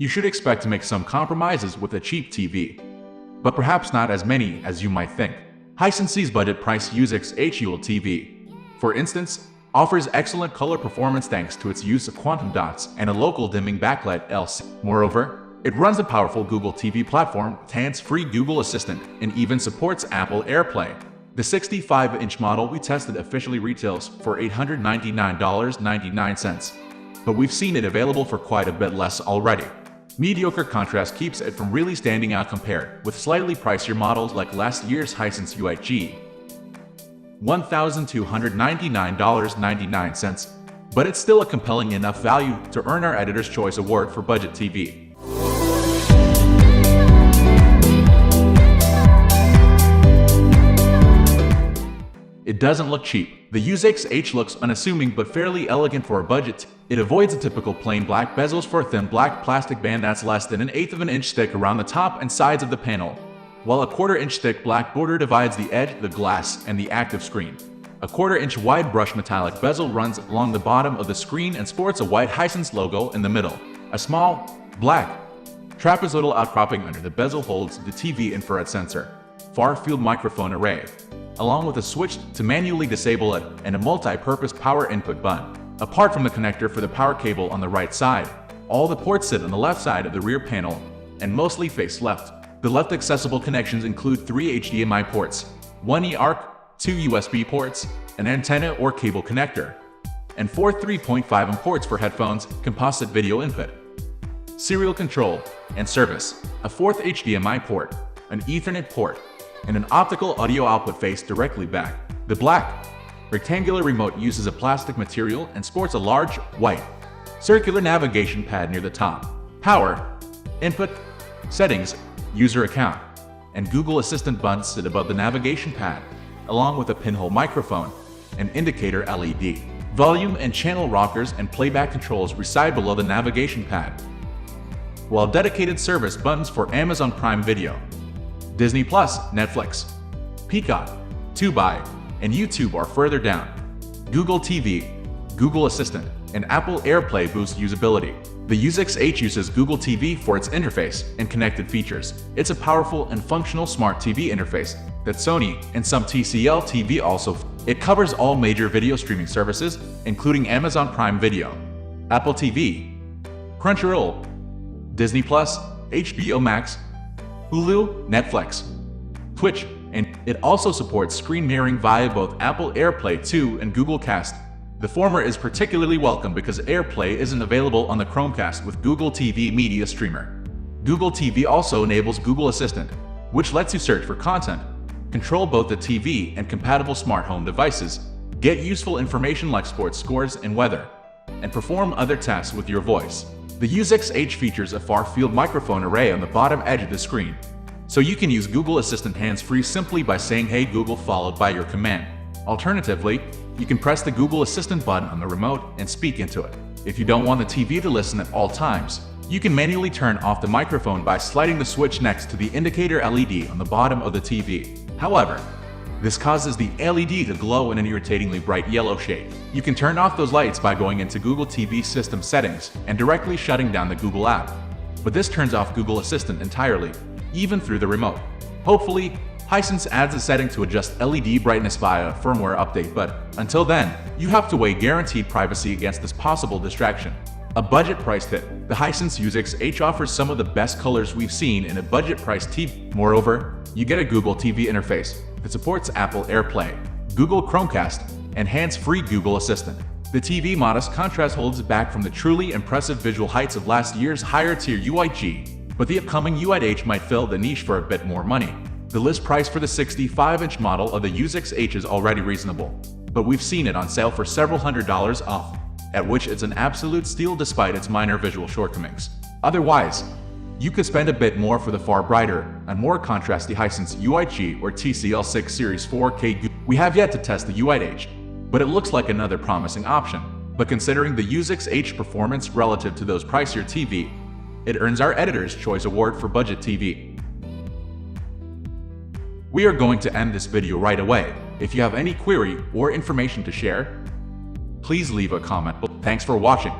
you should expect to make some compromises with a cheap TV. But perhaps not as many as you might think. Hisense's budget price U6H ULED TV, for instance, offers excellent color performance thanks to its use of quantum dots and a local dimming backlight LC. Moreover, it runs a powerful Google TV platform with hands-free Google Assistant and even supports Apple AirPlay. The 65-inch model we tested officially retails for $899.99, but we've seen it available for quite a bit less already. Mediocre contrast keeps it from really standing out compared with slightly pricier models like last year's Hisense U8G, $1,299.99, but it's still a compelling enough value to earn our Editor's Choice Award for Budget TV. It doesn't look cheap. The U6H looks unassuming but fairly elegant for a budget. It avoids the typical plain black bezels for a thin black plastic band that's less than 1/8 of an inch thick around the top and sides of the panel, while a 1/4 inch thick black border divides the edge, the glass, and the active screen. A 1/4 inch wide brush metallic bezel runs along the bottom of the screen and sports a white Hisense logo in the middle. A small, black, trapezoidal outcropping under the bezel holds the TV infrared sensor, far-field microphone array, along with a switch to manually disable it and a multi-purpose power input button. Apart from the connector for the power cable on the right side, all the ports sit on the left side of the rear panel and mostly face left. The left accessible connections include 3 HDMI ports, 1 eARC, 2 USB ports, an antenna or cable connector, and 4 3.5 ports for headphones, composite video input, serial control, and service, a 4th HDMI port, an Ethernet port, and an optical audio output faced directly back. The black, rectangular remote uses a plastic material and sports a large, white, circular navigation pad near the top. Power, input, settings, user account, and Google Assistant buttons sit above the navigation pad, along with a pinhole microphone and indicator LED. Volume and channel rockers and playback controls reside below the navigation pad, while dedicated service buttons for Amazon Prime Video, Disney+, Netflix, Peacock, Tubi, and YouTube are further down. Google TV, Google Assistant, and Apple AirPlay boost usability. The U6H uses Google TV for its interface and connected features. It's a powerful and functional smart TV interface that Sony and some TCL TV also. It covers all major video streaming services, including Amazon Prime Video, Apple TV, Crunchyroll, Disney+, HBO Max, Hulu, Netflix, Twitch, and it also supports screen mirroring via both Apple AirPlay 2 and Google Cast. The former is particularly welcome because AirPlay isn't available on the Chromecast with Google TV Media Streamer. Google TV also enables Google Assistant, which lets you search for content, control both the TV and compatible smart home devices, get useful information like sports scores and weather, and perform other tasks with your voice. The U6H features a far-field microphone array on the bottom edge of the screen, so you can use Google Assistant hands-free simply by saying "Hey Google" followed by your command. Alternatively, you can press the Google Assistant button on the remote and speak into it. If you don't want the TV to listen at all times, you can manually turn off the microphone by sliding the switch next to the indicator LED on the bottom of the TV. However, this causes the LED to glow in an irritatingly bright yellow shade. You can turn off those lights by going into Google TV system settings and directly shutting down the Google app. But this turns off Google Assistant entirely, even through the remote. Hopefully, Hisense adds a setting to adjust LED brightness via a firmware update, but until then, you have to weigh guaranteed privacy against this possible distraction. A budget-priced hit, the Hisense U6H offers some of the best colors we've seen in a budget-priced TV. Moreover, you get a Google TV interface that supports Apple AirPlay, Google Chromecast, and hands-free Google Assistant. The TV modest contrast holds back from the truly impressive visual heights of last year's higher-tier U8G, but the upcoming U8H might fill the niche for a bit more money. The list price for the 65-inch model of the U6H is already reasonable, but we've seen it on sale for several $100s off, at which it's an absolute steal despite its minor visual shortcomings. Otherwise, you could spend a bit more for the far brighter and more contrasty Hisense U8G or TCL 6 Series 4K. We have yet to test the U8H, but it looks like another promising option. But considering the U6H performance relative to those pricier TV, it earns our Editor's Choice Award for Budget TV. We are going to end this video right away. If you have any query or information to share, please leave a comment. Thanks for watching.